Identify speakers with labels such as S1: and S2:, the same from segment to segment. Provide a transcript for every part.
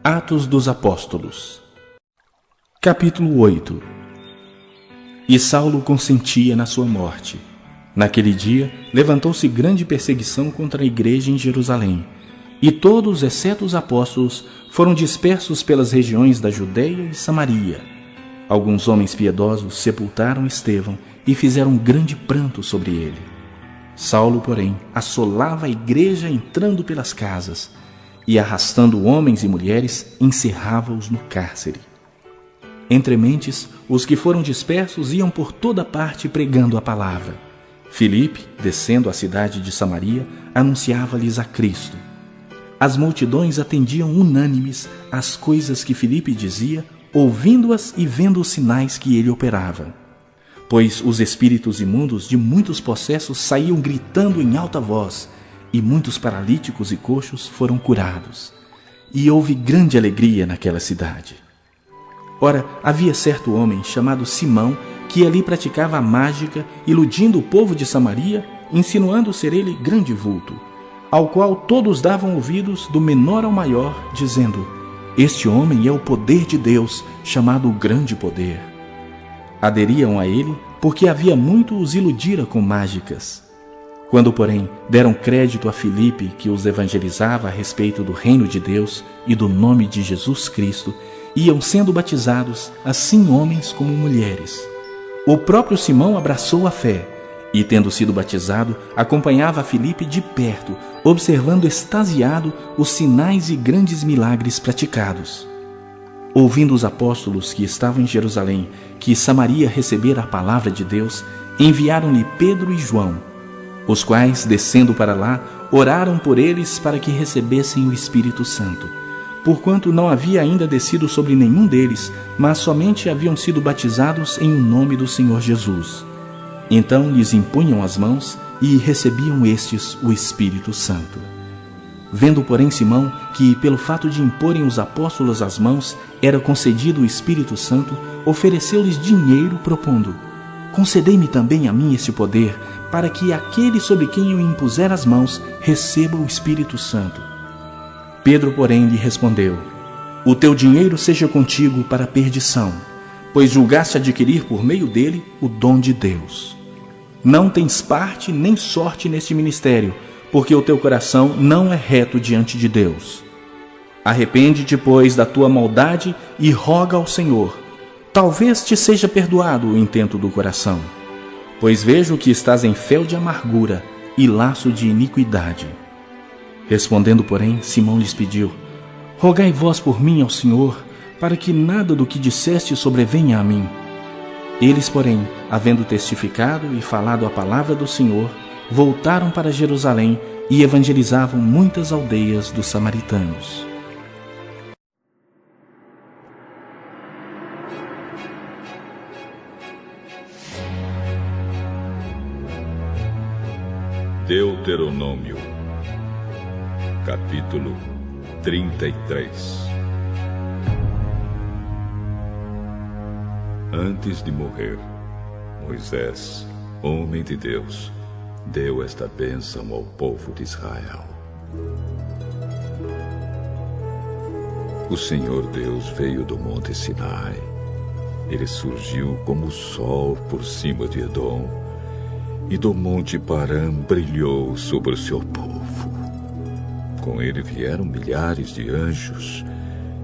S1: Atos dos Apóstolos. Capítulo 8. E Saulo consentia na sua morte. Naquele dia, levantou-se grande perseguição contra a igreja em Jerusalém, e todos, exceto os apóstolos, foram dispersos pelas regiões da Judeia e Samaria. Alguns homens piedosos sepultaram Estevão e fizeram grande pranto sobre ele. Saulo, porém, assolava a igreja entrando pelas casas, e arrastando homens e mulheres, encerrava-os no cárcere. Entre mentes, os que foram dispersos iam por toda parte pregando a palavra. Filipe, descendo à cidade de Samaria, anunciava-lhes a Cristo. As multidões atendiam unânimes às coisas que Filipe dizia, ouvindo-as e vendo os sinais que ele operava. Pois os espíritos imundos de muitos possessos saíam gritando em alta voz, e muitos paralíticos e coxos foram curados. E houve grande alegria naquela cidade. Ora, havia certo homem chamado Simão, que ali praticava a mágica, iludindo o povo de Samaria, insinuando ser ele grande vulto, ao qual todos davam ouvidos, do menor ao maior, dizendo: este homem é o poder de Deus, chamado o grande poder. Aderiam a ele, porque havia muito os iludira com mágicas. Quando, porém, deram crédito a Filipe, que os evangelizava a respeito do reino de Deus e do nome de Jesus Cristo, iam sendo batizados, assim homens como mulheres. O próprio Simão abraçou a fé, e, tendo sido batizado, acompanhava a Filipe de perto, observando extasiado os sinais e grandes milagres praticados. Ouvindo os apóstolos que estavam em Jerusalém, que Samaria recebera a palavra de Deus, enviaram-lhe Pedro e João, os quais, descendo para lá, oraram por eles para que recebessem o Espírito Santo, porquanto não havia ainda descido sobre nenhum deles, mas somente haviam sido batizados em nome do Senhor Jesus. Então lhes impunham as mãos e recebiam estes o Espírito Santo. Vendo, porém, Simão que, pelo fato de imporem os apóstolos as mãos, era concedido o Espírito Santo, ofereceu-lhes dinheiro, propondo: concedei-me também a mim esse poder, para que aquele sobre quem eu impuser as mãos receba o Espírito Santo. Pedro, porém, lhe respondeu: o teu dinheiro seja contigo para a perdição, pois julgaste adquirir por meio dele o dom de Deus. Não tens parte nem sorte neste ministério, porque o teu coração não é reto diante de Deus. Arrepende-te, pois, da tua maldade e roga ao Senhor. Talvez te seja perdoado o intento do coração. Pois vejo que estás em fel de amargura e laço de iniquidade. Respondendo, porém, Simão lhes pediu: rogai vós por mim ao Senhor, para que nada do que disseste sobrevenha a mim. Eles, porém, havendo testificado e falado a palavra do Senhor, voltaram para Jerusalém e evangelizavam muitas aldeias dos samaritanos.
S2: Deuteronômio, capítulo 33. Antes de morrer, Moisés, homem de Deus, deu esta bênção ao povo de Israel. O Senhor Deus veio do monte Sinai. Ele surgiu como o sol por cima de Edom, e do monte Parã brilhou sobre o seu povo. Com ele vieram milhares de anjos,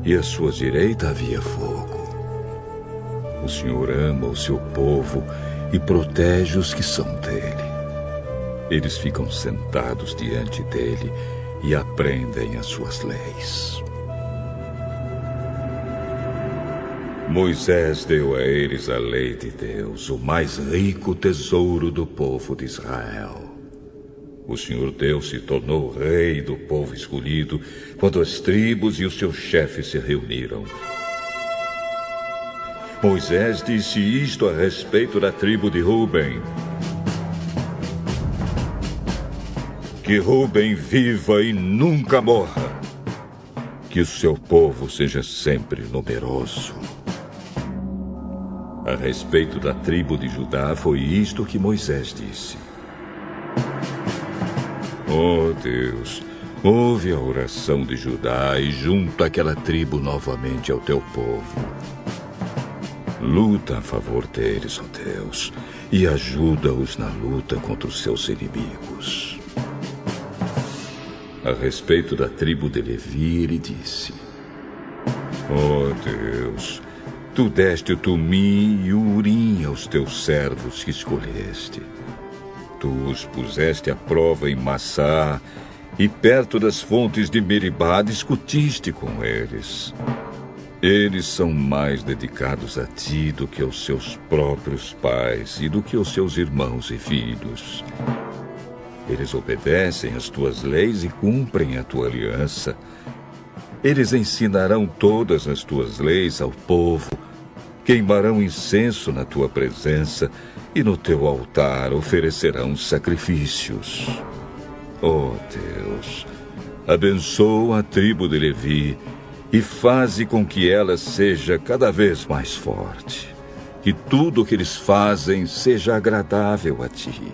S2: e à sua direita havia fogo. O Senhor ama o seu povo e protege os que são dele. Eles ficam sentados diante dele e aprendem as suas leis. Moisés deu a eles a lei de Deus, o mais rico tesouro do povo de Israel. O Senhor Deus se tornou rei do povo escolhido quando as tribos e os seus chefes se reuniram. Moisés disse isto a respeito da tribo de Ruben: que Ruben viva e nunca morra, que o seu povo seja sempre numeroso. A respeito da tribo de Judá, foi isto que Moisés disse: oh Deus, Ouve a oração de Judá e junta aquela tribo novamente ao teu povo. Luta a favor deles, ó Deus, e ajuda-os na luta contra os seus inimigos. A respeito da tribo de Levi, ele disse: ó Deus, tu deste o Tumim e o Urim aos teus servos que escolheste. Tu os puseste à prova em Massá, e perto das fontes de Meribá discutiste com eles. Eles são mais dedicados a ti do que aos seus próprios pais e do que aos seus irmãos e filhos. Eles obedecem às tuas leis e cumprem a tua aliança. Eles ensinarão todas as tuas leis ao povo, queimarão incenso na tua presença e no teu altar oferecerão sacrifícios. Ó Deus, abençoa a tribo de Levi e faze com que ela seja cada vez mais forte. Que tudo o que eles fazem seja agradável a ti.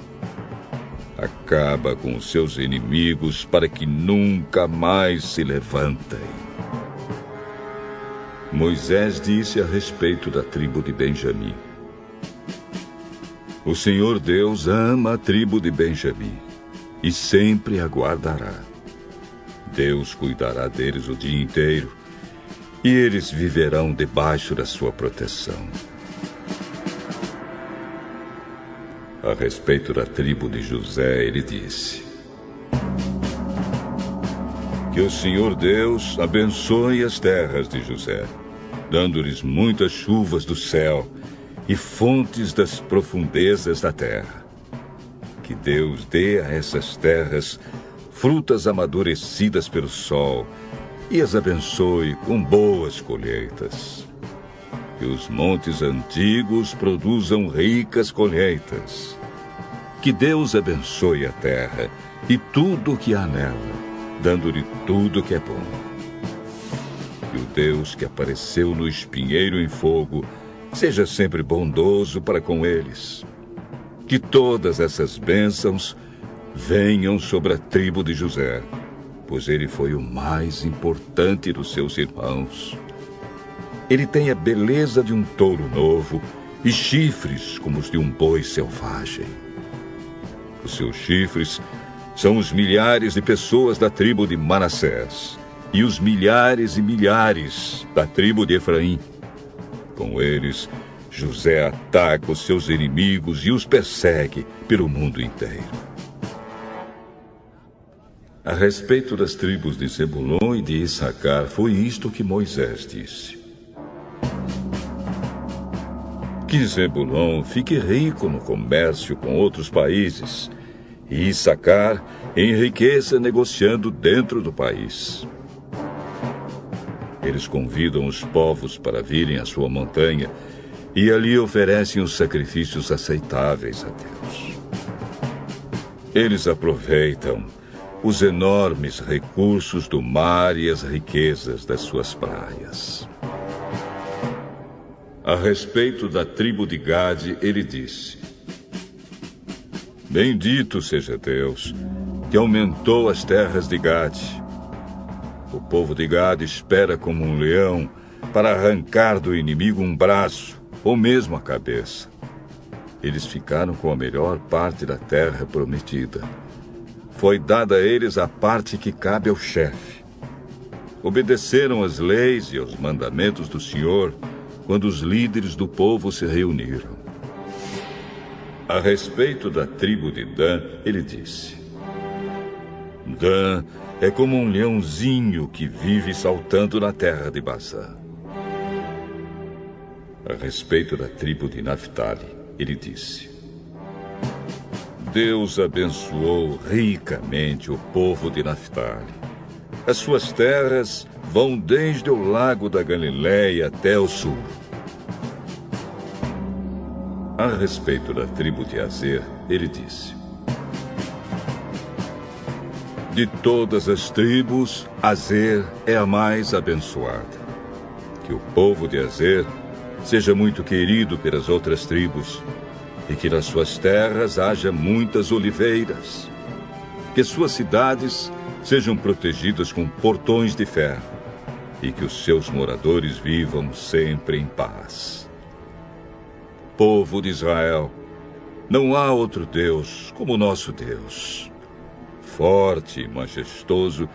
S2: Acaba com os seus inimigos para que nunca mais se levantem. Moisés disse a respeito da tribo de Benjamim: o Senhor Deus ama a tribo de Benjamim e sempre a guardará. Deus cuidará deles o dia inteiro e eles viverão debaixo da sua proteção. A respeito da tribo de José, ele disse: que o Senhor Deus abençoe as terras de José, dando-lhes muitas chuvas do céu e fontes das profundezas da terra. Que Deus dê a essas terras frutas amadurecidas pelo sol e as abençoe com boas colheitas. Que os montes antigos produzam ricas colheitas. Que Deus abençoe a terra e tudo o que há nela, dando-lhe tudo o que é bom. Que o Deus que apareceu no espinheiro em fogo seja sempre bondoso para com eles. Que todas essas bênçãos venham sobre a tribo de José, pois ele foi o mais importante dos seus irmãos. Ele tem a beleza de um touro novo e chifres como os de um boi selvagem. Os seus chifres são os milhares de pessoas da tribo de Manassés e os milhares e milhares da tribo de Efraim. Com eles, José ataca os seus inimigos e os persegue pelo mundo inteiro. A respeito das tribos de Zebulon e de Issacar, foi isto que Moisés disse: que Zebulon fique rico no comércio com outros países e Issacar enriqueça negociando dentro do país. Eles convidam os povos para virem à sua montanha e ali oferecem os sacrifícios aceitáveis a Deus. Eles aproveitam os enormes recursos do mar e as riquezas das suas praias. A respeito da tribo de Gade, ele disse: bendito seja Deus, que aumentou as terras de Gade. O povo de Gade espera como um leão para arrancar do inimigo um braço ou mesmo a cabeça. Eles ficaram com a melhor parte da terra prometida. Foi dada a eles a parte que cabe ao chefe. Obedeceram às leis e aos mandamentos do Senhor quando os líderes do povo se reuniram. A respeito da tribo de Dan, ele disse: Dan é como um leãozinho que vive saltando na terra de Bazã. A respeito da tribo de Naftali, ele disse: Deus abençoou ricamente o povo de Naftali. As suas terras vão desde o lago da Galileia até o sul. A respeito da tribo de Azer, ele disse: de todas as tribos, Azer é a mais abençoada. Que o povo de Azer seja muito querido pelas outras tribos e que nas suas terras haja muitas oliveiras. Que suas cidades sejam protegidas com portões de ferro e que os seus moradores vivam sempre em paz. Povo de Israel, não há outro Deus como o nosso Deus. Forte e majestoso,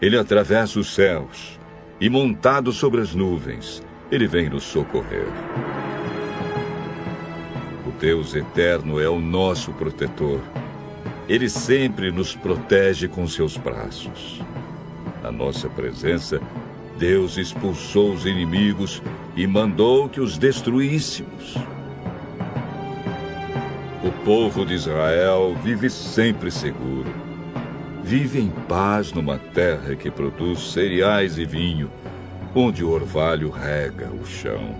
S2: ele atravessa os céus e, montado sobre as nuvens, ele vem nos socorrer. O Deus eterno é o nosso protetor. Ele sempre nos protege com seus braços. Na nossa presença, Deus expulsou os inimigos e mandou que os destruíssemos. O povo de Israel vive sempre seguro. Vive em paz numa terra que produz cereais e vinho, onde o orvalho rega o chão.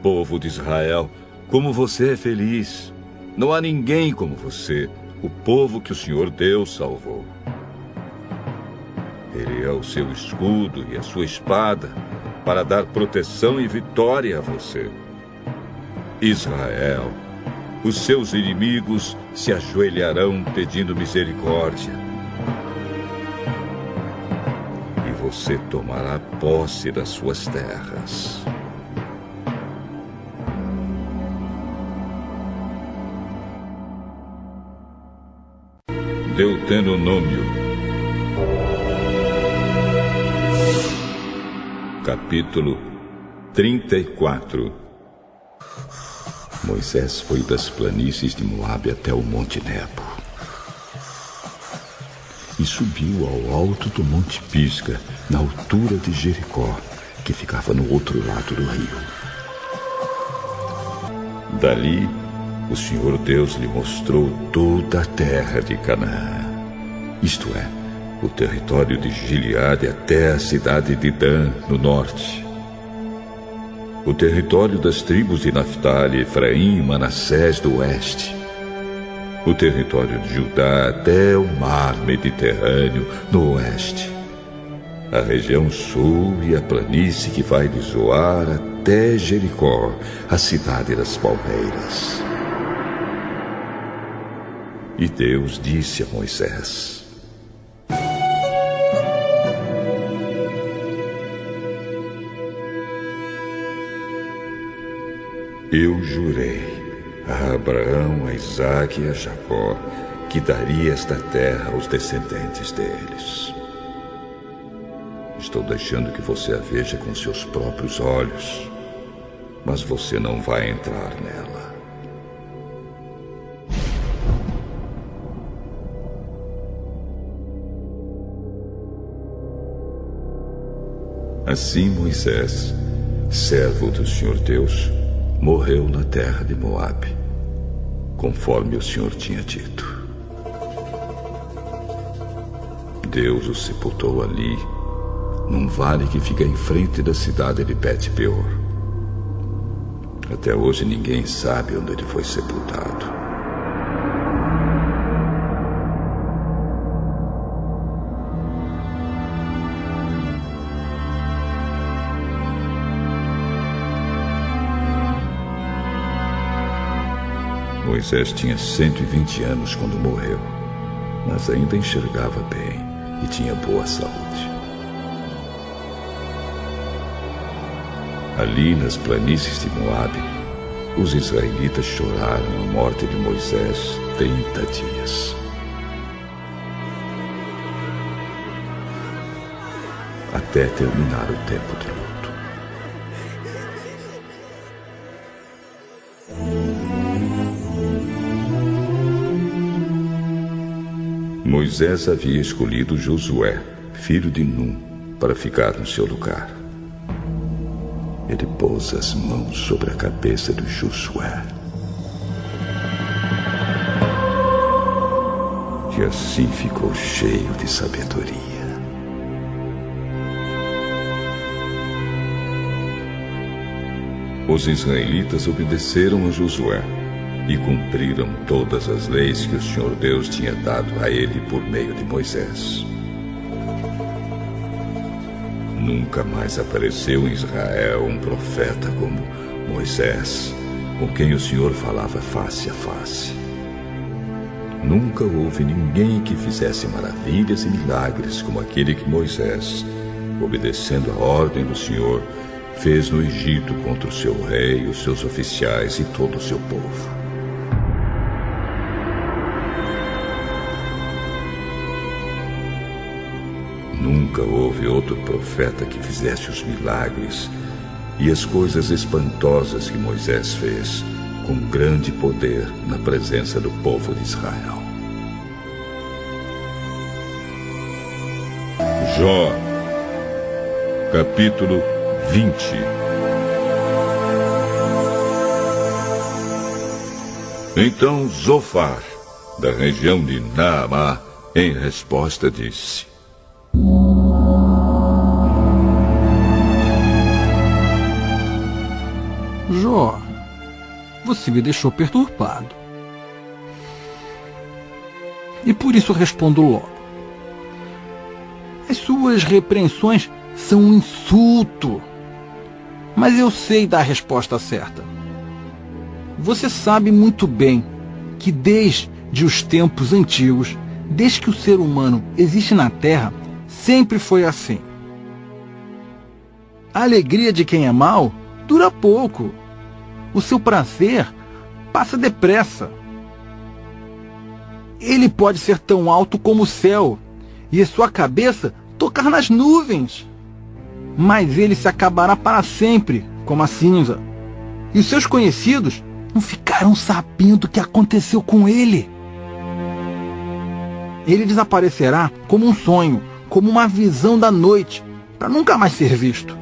S2: Povo de Israel, como você é feliz! Não há ninguém como você, o povo que o Senhor Deus salvou. Ele é o seu escudo e a sua espada para dar proteção e vitória a você. Israel, os seus inimigos se ajoelharão pedindo misericórdia. E você tomará posse das suas terras. Deuteronômio, capítulo 34. Moisés foi das planícies de Moabe até o Monte Nebo e subiu ao alto do Monte Pisga, na altura de Jericó, que ficava no outro lado do rio. Dali, o Senhor Deus lhe mostrou toda a terra de Canaã, isto é, o território de Gileade até a cidade de Dan, no norte, o território das tribos de Naftali, Efraim e Manassés do oeste, o território de Judá até o mar Mediterrâneo no oeste, a região sul e a planície que vai de Zoar até Jericó, a cidade das palmeiras. E Deus disse a Moisés: Eu jurei a Abraão, a Isaque e a Jacó que daria esta terra aos descendentes deles. Estou deixando que você a veja com seus próprios olhos, mas você não vai entrar nela. Assim Moisés, servo do Senhor Deus, morreu na terra de Moabe, conforme o Senhor tinha dito. Deus o sepultou ali, num vale que fica em frente da cidade de Bet-peor. Até hoje ninguém sabe onde ele foi sepultado. Moisés tinha 120 anos quando morreu, mas ainda enxergava bem e tinha boa saúde. Ali nas planícies de Moabe, os israelitas choraram a morte de Moisés 30 dias. Até terminar o tempo de luto. Moisés havia escolhido Josué, filho de Num, para ficar no seu lugar. Ele pôs as mãos sobre a cabeça de Josué. E assim ficou cheio de sabedoria. Os israelitas obedeceram a Josué e cumpriram todas as leis que o Senhor Deus tinha dado a ele por meio de Moisés. Nunca mais apareceu em Israel um profeta como Moisés, com quem o Senhor falava face a face. Nunca houve ninguém que fizesse maravilhas e milagres como aquele que Moisés, obedecendo a ordem do Senhor, fez no Egito contra o seu rei, os seus oficiais e todo o seu povo. Nunca houve outro profeta que fizesse os milagres e as coisas espantosas que Moisés fez, com grande poder na presença do povo de Israel. Jó, capítulo 20. Então Zofar, da região de Naamá, em resposta disse:
S3: Jó, você me deixou perturbado. E por isso respondo logo. As suas repreensões são um insulto. Mas eu sei dar a resposta certa. Você sabe muito bem que desde os tempos antigos, desde que o ser humano existe na Terra, sempre foi assim. A alegria de quem é mau dura pouco. O seu prazer passa depressa. Ele pode ser tão alto como o céu e a sua cabeça tocar nas nuvens. Mas ele se acabará para sempre, como a cinza. E os seus conhecidos não ficarão sabendo o que aconteceu com ele. Ele desaparecerá como um sonho, como uma visão da noite, para nunca mais ser visto.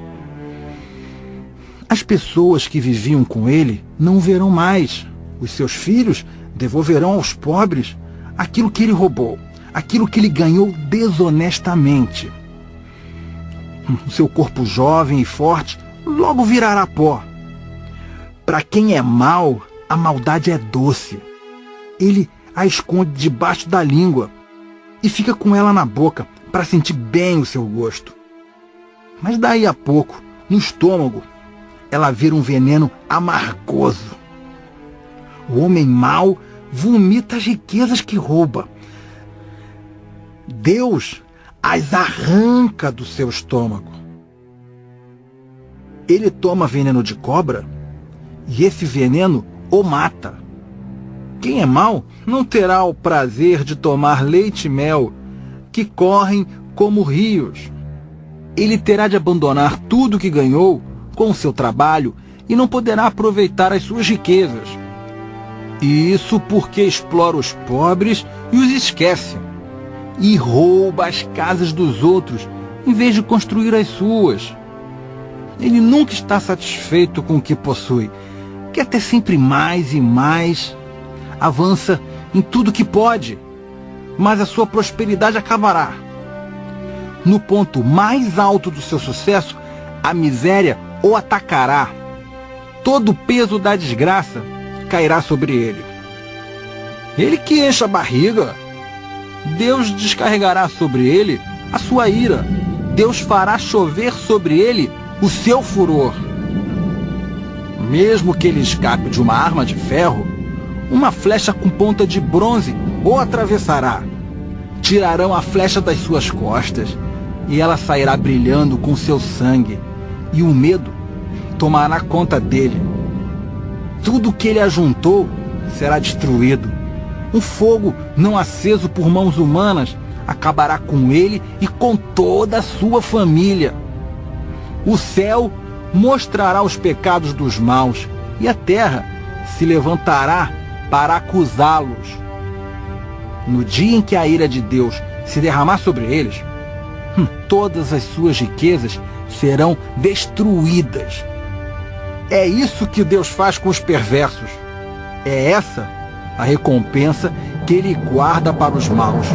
S3: As pessoas que viviam com ele não o verão mais. Os seus filhos devolverão aos pobres aquilo que ele roubou, aquilo que ele ganhou desonestamente. O seu corpo jovem e forte logo virará pó. Para quem é mau, a maldade é doce. Ele a esconde debaixo da língua e fica com ela na boca para sentir bem o seu gosto. Mas daí a pouco, no estômago, ela vira um veneno amargoso. O homem mau vomita as riquezas que rouba. Deus as arranca do seu estômago. Ele toma veneno de cobra e esse veneno o mata. Quem é mau não terá o prazer de tomar leite e mel que correm como rios. Ele terá de abandonar tudo que ganhou com o seu trabalho e não poderá aproveitar as suas riquezas. E isso porque explora os pobres e os esquece. E rouba as casas dos outros em vez de construir as suas. Ele nunca está satisfeito com o que possui. Quer ter sempre mais e mais. Avança em tudo que pode, mas a sua prosperidade acabará. No ponto mais alto do seu sucesso, a miséria o atacará. Todo o peso da desgraça cairá sobre ele. Ele que enche a barriga. Deus descarregará sobre ele a sua ira. Deus fará chover sobre ele o seu furor. Mesmo que ele escape de uma arma de ferro, uma flecha com ponta de bronze o atravessará. Tirarão a flecha das suas costas e ela sairá brilhando com seu sangue. E o medo tomará conta dele. Tudo que ele ajuntou será destruído. Um fogo não aceso por mãos humanas acabará com ele e com toda a sua família. O céu mostrará os pecados dos maus e a terra se levantará para acusá-los. No dia em que a ira de Deus se derramar sobre eles, todas as suas riquezas serão destruídas. É isso que Deus faz com os perversos. É essa a recompensa que ele guarda para os maus.